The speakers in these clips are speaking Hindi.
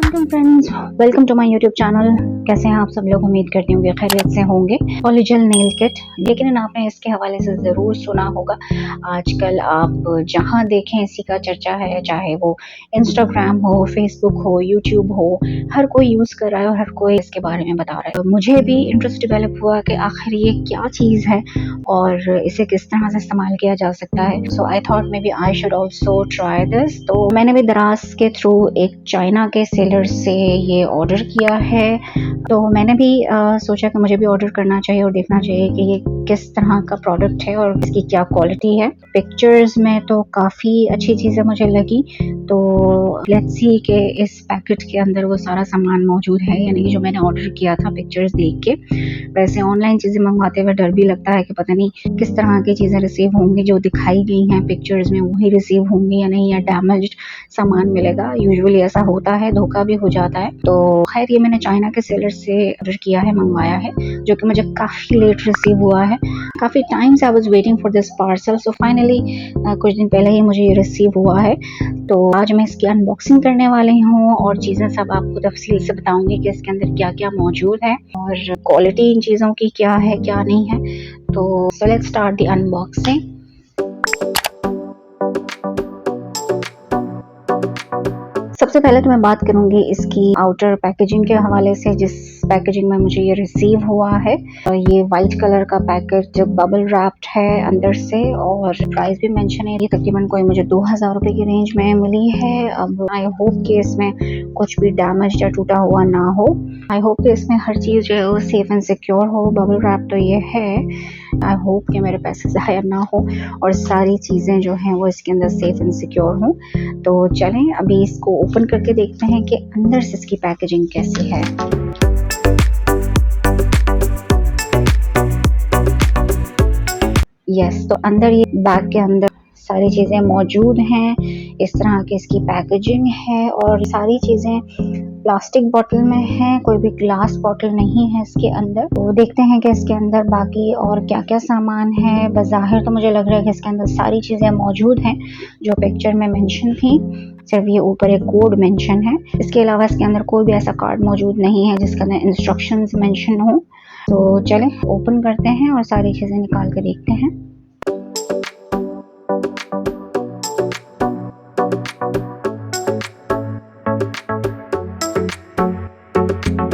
Hello friends, welcome to my YouTube channel. कैसे हैं आप सब लोग? उम्मीद करती हूँ कि खैरियत से होंगे। पॉलीजेल नेल किट, लेकिन आपने इसके हवाले से ज़रूर सुना होगा। आजकल आप जहाँ देखें इसी का चर्चा है, चाहे वो इंस्टाग्राम हो, फेसबुक हो, यूट्यूब हो, हर कोई यूज़ कर रहा है और हर कोई इसके बारे में बता रहा है। तो मुझे भी इंटरेस्ट डेवलप हुआ कि आखिर ये क्या चीज़ है और इसे किस तरह से इस्तेमाल किया जा सकता है। So I thought maybe I should also try this. तो मैंने भी दराज के थ्रू एक चाइना के सेलर से ये ऑर्डर किया है। तो मैंने भी सोचा कि मुझे भी ऑर्डर करना चाहिए और देखना चाहिए कि ये किस तरह का प्रोडक्ट है और इसकी क्या क्वालिटी है। पिक्चर्स में तो काफ़ी अच्छी चीज़ें मुझे लगी। तो लेट्स सी कि इस पैकेट के अंदर वो सारा सामान मौजूद है, यानी कि जो मैंने ऑर्डर किया था पिक्चर्स देख के। वैसे ऑनलाइन चीज़ें मंगवाते हुए डर भी लगता है कि पता नहीं किस तरह की चीज़ें रिसीव होंगी, जो दिखाई गई हैं पिक्चर्स में वही रिसीव होंगी या नहीं, या डैमेज्ड सामान मिलेगा। यूजुअली ऐसा होता है, धोखा भी हो जाता है। तो खैर ये मैंने चाइना के सेलर से ऑर्डर किया है, मंगवाया है, जो कि मुझे काफ़ी लेट रिसीव हुआ है। काफ़ी टाइम से I was waiting for this parcel. So finally कुछ दिन पहले ही मुझे ये रिसीव हुआ है। तो आज मैं इसकी अनबॉक्सिंग करने वाली हूँ और चीज़ें सब आपको तफसील से बताऊंगी कि इसके अंदर क्या क्या मौजूद है और क्वालिटी इन चीज़ों की क्या है क्या नहीं है। तो लेट्स स्टार्ट द अनबॉक्सिंग। सबसे पहले तो मैं बात करूंगी इसकी आउटर पैकेजिंग के हवाले से, जिस पैकेजिंग में मुझे ये रिसीव हुआ है। ये वाइट कलर का पैकेट बबल रैप्ड है अंदर से और प्राइस भी मेंशन है। ये तकरीबन कोई मुझे 2000 रुपए की रेंज में मिली है। अब आई होप कि इसमें कुछ भी डैमेज या टूटा हुआ ना हो। आई होप कि इसमें हर चीज़ जो है वो सेफ एंड सिक्योर हो। बबल रैप तो ये है। आई होप कि मेरे पैसे ज़ाया ना हो और सारी चीज़ें जो हैं वो इसके अंदर सेफ एंड सिक्योर हों। तो चलें अभी इसको ओपन करके देखते हैं कि अंदर से इसकी पैकेजिंग कैसी है। यस, तो अंदर ये बैग के अंदर सारी चीज़ें मौजूद हैं। इस तरह की इसकी पैकेजिंग है और सारी चीज़ें प्लास्टिक बॉटल में है, कोई भी ग्लास बॉटल नहीं है इसके अंदर। तो देखते हैं कि इसके अंदर बाकी और क्या क्या सामान है। बज़ाहिर तो मुझे लग रहा है कि इसके अंदर सारी चीज़ें मौजूद हैं जो पिक्चर में मेंशन थी। सिर्फ ये ऊपर एक कोड मेंशन है। इसके अलावा इसके अंदर कोई भी ऐसा कार्ड मौजूद नहीं है जिसके अंदर इंस्ट्रक्शंस मेंशन हो। तो चलें ओपन करते हैं और सारी चीज़ें निकाल के देखते हैं।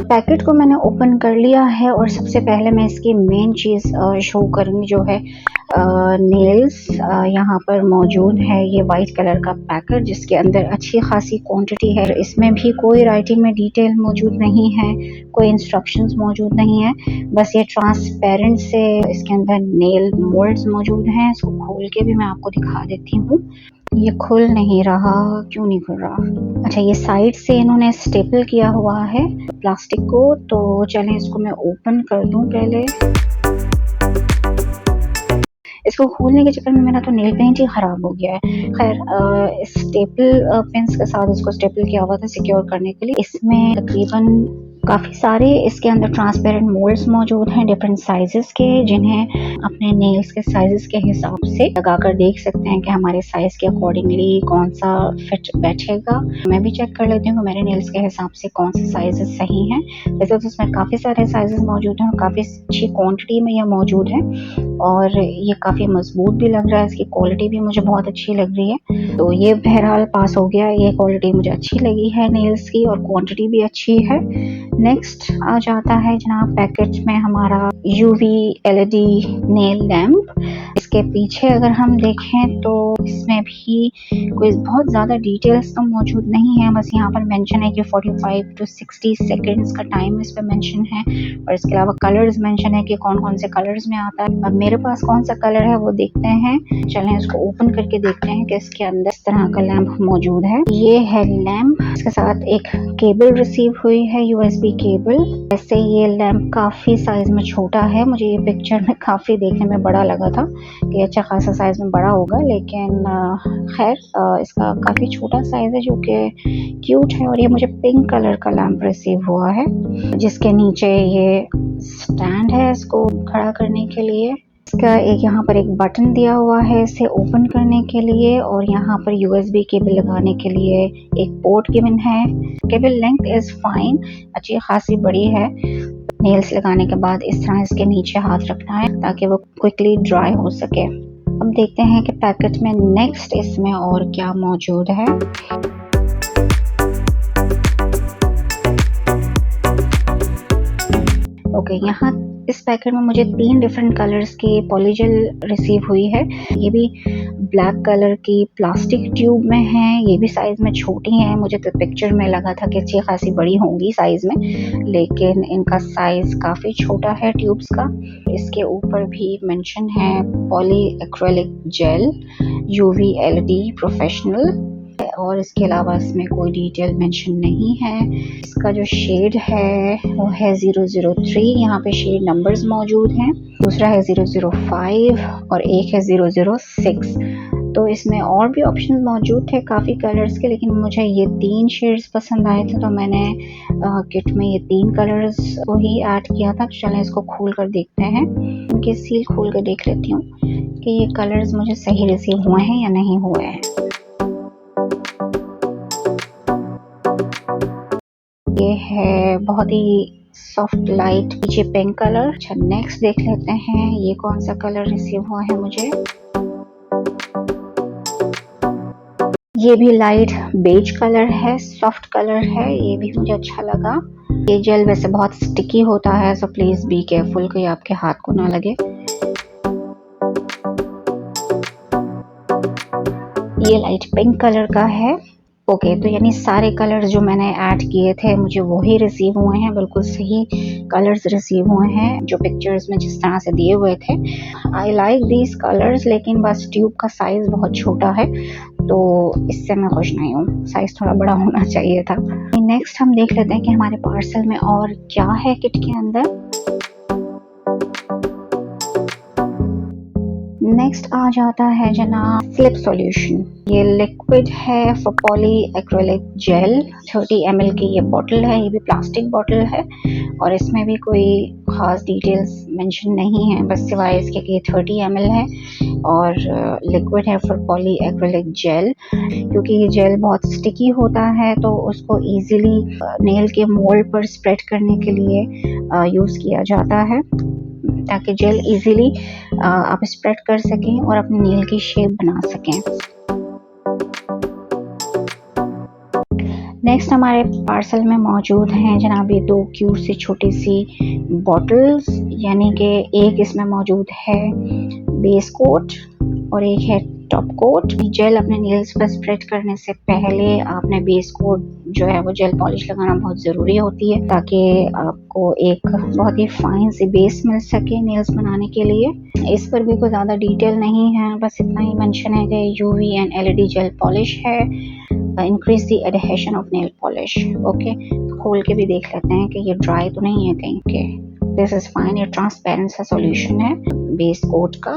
पैकेट को मैंने ओपन कर लिया है और सबसे पहले मैं इसकी मेन चीज़ शो करूँगी, जो है नेल्स। यहाँ पर मौजूद है ये वाइट कलर का पैकेट जिसके अंदर अच्छी खासी क्वांटिटी है। इसमें भी कोई राइटिंग में डिटेल मौजूद नहीं है, कोई इंस्ट्रक्शंस मौजूद नहीं है, बस ये ट्रांसपेरेंट से इसके अंदर नेल मोल्ड्स मौजूद हैं। इसको खोल के भी मैं आपको दिखा देती हूँ। ये खुल नहीं रहा, क्यों नहीं खुल रहा? अच्छा, ये साइड से इन्होंने स्टेपल किया हुआ है प्लास्टिक को। तो चलें इसको मैं ओपन कर दूं पहले। इसको खोलने के चक्कर में मेरा तो नेल पेंट ही ख़राब हो गया है। खैर स्टेपल पेंस के साथ इसको स्टेपल किया हुआ था सिक्योर करने के लिए। इसमें तकरीबन काफ़ी सारे इसके अंदर ट्रांसपेरेंट मोल्ड्स मौजूद हैं डिफरेंट साइजेस के, जिन्हें अपने नेल्स के साइजेस के हिसाब से लगाकर देख सकते हैं कि हमारे साइज़ के अकॉर्डिंगली कौन सा फिट बैठेगा। मैं भी चेक कर लेती हूँ कि मेरे नेल्स के हिसाब से कौन से साइजेस सही हैं। वैसे तो इसमें काफ़ी सारे साइजेस मौजूद हैं और काफ़ी अच्छी क्वान्टिटी में यह मौजूद है और ये काफ़ी मजबूत भी लग रहा है। इसकी क्वालिटी भी मुझे बहुत अच्छी लग रही है। तो ये बहरहाल पास हो गया। ये क्वालिटी मुझे अच्छी लगी है नेल्स की और क्वांटिटी भी अच्छी है। नेक्स्ट आ जाता है जनाब पैकेट में हमारा यूवी एलईडी नेल लैम्प। इसके पीछे अगर हम देखें तो इसमें भी कोई बहुत ज़्यादा डिटेल्स तो मौजूद नहीं है, बस यहाँ पर मेंशन है कि 45 to 60 सेकेंड्स का टाइम इस पर मेंशन है और इसके अलावा कलर्स मेंशन है कि कौन कौन से कलर्स में आता है। अब मेरे पास कौन सा कलर है वो देखते हैं। चलें इसको ओपन करके देखते हैं कि इसके अंदर इस तरह का लैंप मौजूद है। ये है लैंप, इसके साथ एक केबल रिसीव हुई है, यूएसबी केबल। वैसे ये लैंप काफ़ी साइज में छोटा है, मुझे ये पिक्चर में काफ़ी देखने में बड़ा लगा था कि अच्छा खासा साइज में बड़ा होगा, लेकिन खैर इसका काफ़ी छोटा साइज है जो कि क्यूट है। और ये मुझे पिंक कलर का लैंप रिसीव हुआ है जिसके नीचे ये स्टैंड है इसको खड़ा करने के लिए। इसका एक यहाँ पर एक बटन दिया हुआ है इसे ओपन करने के लिए, और यहाँ पर यूएसबी केबल लगाने के लिए एक पोर्ट गिवन है। केबल लेंथ इज फाइन, अच्छी खासी बड़ी है। नेल्स लगाने के बाद इस तरह इसके नीचे हाथ रखना है ताकि वो क्विकली ड्राई हो सके। अब देखते हैं कि पैकेट में नेक्स्ट इसमें और क्या मौजूद है। ओके, यहाँ इस पैकेट में मुझे 3 डिफरेंट कलर्स की पॉलीजेल रिसीव हुई है। ये भी ब्लैक कलर की प्लास्टिक ट्यूब में है, ये भी साइज़ में छोटी हैं। मुझे तो पिक्चर में लगा था कि अच्छी खासी बड़ी होंगी साइज़ में, लेकिन इनका साइज़ काफ़ी छोटा है ट्यूब्स का। इसके ऊपर भी मेंशन है poly acrylic gel UV LED professional, और इसके अलावा इसमें कोई डिटेल मेंशन नहीं है। इसका जो शेड है वो है 003, यहाँ पे शेड नंबर्स मौजूद हैं। दूसरा है 005 और एक है 006। तो इसमें और भी ऑप्शन मौजूद थे काफ़ी कलर्स के, लेकिन मुझे ये 3 शेड्स पसंद आए थे, तो मैंने किट में ये 3 कलर्स को ही ऐड किया था। चलें इसको खोल कर देखते हैं। इनके सील खोल कर देख लेती हूँ कि ये कलर्स मुझे सही रिसीव हुए हैं या नहीं हुए हैं। ये है बहुत ही सॉफ्ट लाइट पीछे पिंक कलर। अच्छा, नेक्स्ट देख लेते हैं ये कौन सा कलर रिसीव हुआ है मुझे। ये भी लाइट बेज कलर है, सॉफ्ट कलर है, ये भी मुझे अच्छा लगा। ये जेल वैसे बहुत स्टिकी होता है, सो प्लीज बी केयरफुल कि आपके हाथ को ना लगे। ये लाइट पिंक कलर का है। ओके, तो यानी सारे कलर्स जो मैंने ऐड किए थे मुझे वही रिसीव हुए हैं, बिल्कुल सही कलर्स रिसीव हुए हैं जो पिक्चर्स में जिस तरह से दिए हुए थे। आई लाइक दीज कलर्स, लेकिन बस ट्यूब का साइज बहुत छोटा है, तो इससे मैं खुश नहीं हूँ। साइज थोड़ा बड़ा होना चाहिए था। नेक्स्ट हम देख लेते हैं कि हमारे पार्सल में और क्या है किट के अंदर। नेक्स्ट आ जाता है जनाब स्लिप सॉल्यूशन। ये लिक्विड है for poly acrylic gel. 30 ml की ये बॉटल है, ये भी प्लास्टिक बॉटल है, और इसमें भी कोई खास डिटेल्स मेंशन नहीं है, बस सिवाय इसके कि 30 ml है और लिक्विड है फॉर पॉली एक्रेलिक जेल। क्योंकि ये जेल बहुत स्टिकी होता है, तो उसको इजीली नेल के मोल्ड पर स्प्रेड करने के लिए यूज़ किया जाता है, ताकि जेल इजीली आप स्प्रेड कर सकें और अपने नेल की शेप बना सकें। नेक्स्ट हमारे पार्सल में मौजूद हैं जनाब ये 2 क्यूट सी छोटी सी बॉटल्स, यानी कि एक इसमें मौजूद है बेस कोट और एक है टॉप कोट। जेल अपने नेल्स पर स्प्रेड करने से पहले आपने बेस कोट जो है वो जेल पॉलिश लगाना बहुत ज़रूरी होती है, ताकि आपको एक बहुत ही फाइन सी बेस मिल सके नेल्स बनाने के लिए। इस पर भी कोई ज़्यादा डिटेल नहीं है, बस इतना ही मेंशन है कि UV and LED gel polish है, increase the adhesion of nail polish. Okay, खोल के भी देख लेते हैं कि ये ड्राई तो नहीं है कहीं के। दिस इज फाइन, ये ट्रांसपेरेंट सा सॉल्यूशन है बेस कोट का।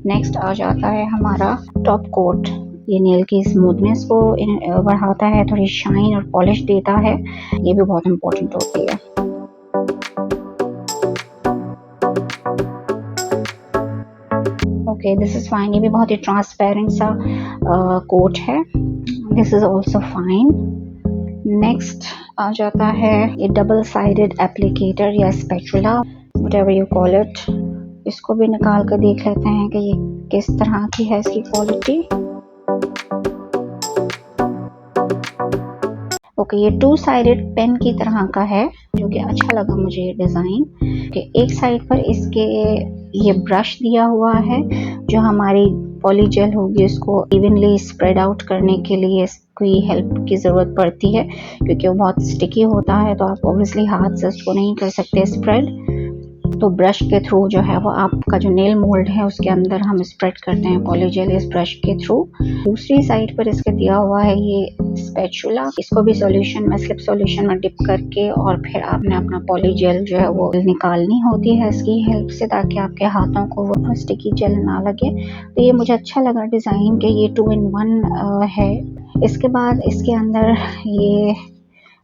नेक्स्ट आ जाता है हमारा टॉप कोट। ये नेल की स्मूथनेस को बढ़ाता है, थोड़ी शाइन और पॉलिश देता है, ये भी बहुत इंपॉर्टेंट होती है। ओके, दिस इज फाइन, ये भी बहुत ही ट्रांसपेरेंट सा कोट है। This is also fine. Next आ जाता है ये डबल साइडेड एप्लीकेटर या spatula, whatever you call it. इसको भी निकाल कर देख लेते हैं कि ये किस तरह की है इसकी क्वालिटी। ओके, ये 2 साइडेड पेन की तरह का है, जो कि अच्छा लगा मुझे ये डिज़ाइन। एक साइड पर इसके ये ब्रश दिया हुआ है, जो हमारी पॉली जेल होगी उसको इवनली स्प्रेड आउट करने के लिए कोई हेल्प की ज़रूरत पड़ती है, क्योंकि वो बहुत स्टिकी होता है, तो आप ऑब्वियसली हाथ से उसको नहीं कर सकते स्प्रेड। तो ब्रश के थ्रू जो है वो आपका जो नेल मोल्ड है उसके अंदर हम स्प्रेड करते हैं पॉली जेल इस ब्रश के थ्रू। दूसरी साइड पर इसके दिया हुआ है ये स्पैचुला। इसको भी सॉल्यूशन में स्लिप सॉल्यूशन में डिप करके और फिर आपने अपना पॉली जेल जो है वो निकालनी होती है इसकी हेल्प से, ताकि आपके हाथों को वो स्टिकी जेल ना लगे। तो ये मुझे अच्छा लगा डिज़ाइन के, ये 2 in 1 है। इसके बाद इसके अंदर ये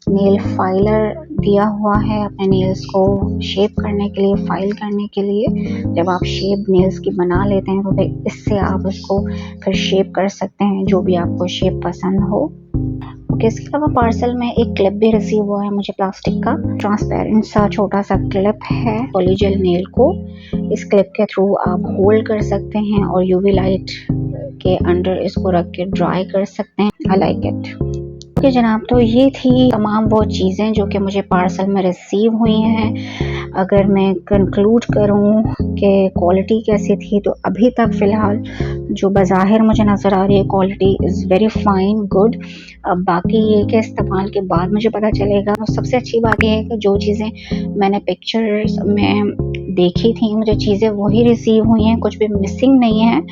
नेल फाइलर दिया हुआ है अपने नेल्स को शेप करने के लिए, फाइल करने के लिए। जब आप शेप नेल्स की बना लेते हैं तो फिर इससे आप उसको फिर शेप कर सकते हैं जो भी आपको शेप पसंद हो। ओके, इसके अलावा पार्सल में एक क्लिप भी रिसीव हुआ है मुझे, प्लास्टिक का ट्रांसपेरेंट सा छोटा सा क्लिप है पॉलीजेल नेल को। इस क्लिप के थ्रू आप होल्ड कर सकते हैं और यूवी लाइट के अंडर इसको रख के ड्राई कर सकते हैं। I like it. ओके जनाब, तो ये थी तमाम वो चीज़ें जो कि मुझे पार्सल में रिसीव हुई हैं। अगर मैं कंक्लूड करूं कि क्वालिटी कैसी थी, तो अभी तक फ़िलहाल जो बज़ाहिर मुझे नज़र आ रही है quality is very fine, good. अब बाकी ये कि इस्तेमाल के बाद मुझे पता चलेगा। और सबसे अच्छी बात यह है कि जो चीज़ें मैंने पिक्चर्स में देखी थी, मुझे चीज़ें वही रिसीव हुई हैं, कुछ भी मिसिंग नहीं है।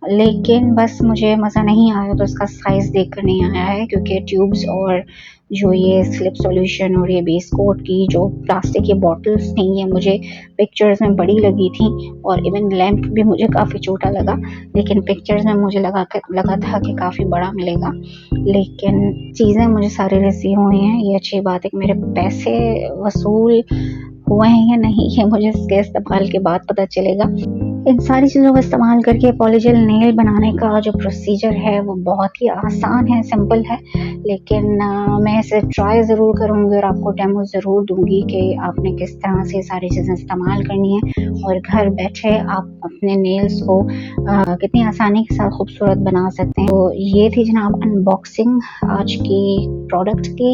लेकिन बस मुझे मज़ा नहीं आया तो इसका साइज़ देखकर नहीं आया है, क्योंकि ट्यूब्स और जो ये स्लिप सॉल्यूशन और ये बेस कोट की जो प्लास्टिक की बॉटल्स थी, ये मुझे पिक्चर्स में बड़ी लगी थी। और इवन लैंप भी मुझे काफ़ी छोटा लगा, लेकिन पिक्चर्स में मुझे लगा था कि काफ़ी बड़ा मिलेगा। लेकिन चीज़ें मुझे सारी रिसीव हुई हैं। ये अच्छी बात है कि मेरे पैसे वसूल हुए हैं या नहीं, ये मुझे इसके इस्तेमाल के बाद पता चलेगा। इन सारी चीज़ों का इस्तेमाल करके पॉलीजेल नेल बनाने का जो प्रोसीजर है वो बहुत ही आसान है, सिंपल है। लेकिन मैं इसे ट्राई ज़रूर करूँगी और आपको डेमो ज़रूर दूँगी कि आपने किस तरह से सारी चीज़ें इस्तेमाल करनी है और घर बैठे आप अपने नेल्स को कितनी आसानी के साथ खूबसूरत बना सकते हैं। तो ये थी जनाब अनबॉक्सिंग आज की प्रोडक्ट की।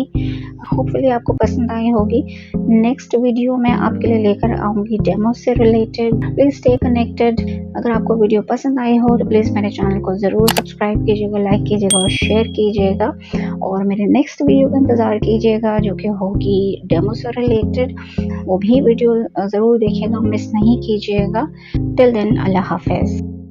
होपफुली आपको पसंद आई होगी। नेक्स्ट वीडियो मैं आपके लिए लेकर आऊँगी डेमो से रिलेटेड। Please stay connected. अगर आपको वीडियो पसंद आई हो तो प्लीज़ मेरे चैनल को ज़रूर सब्सक्राइब कीजिएगा, लाइक कीजिएगा और शेयर कीजिएगा। और मेरे नेक्स्ट वीडियो का इंतज़ार कीजिएगा जो कि होगी डेमो से रिलेटेड। वो भी वीडियो ज़रूर देखिएगा, मिस नहीं कीजिएगा। टिल देन, अल्लाह हाफ़िज़।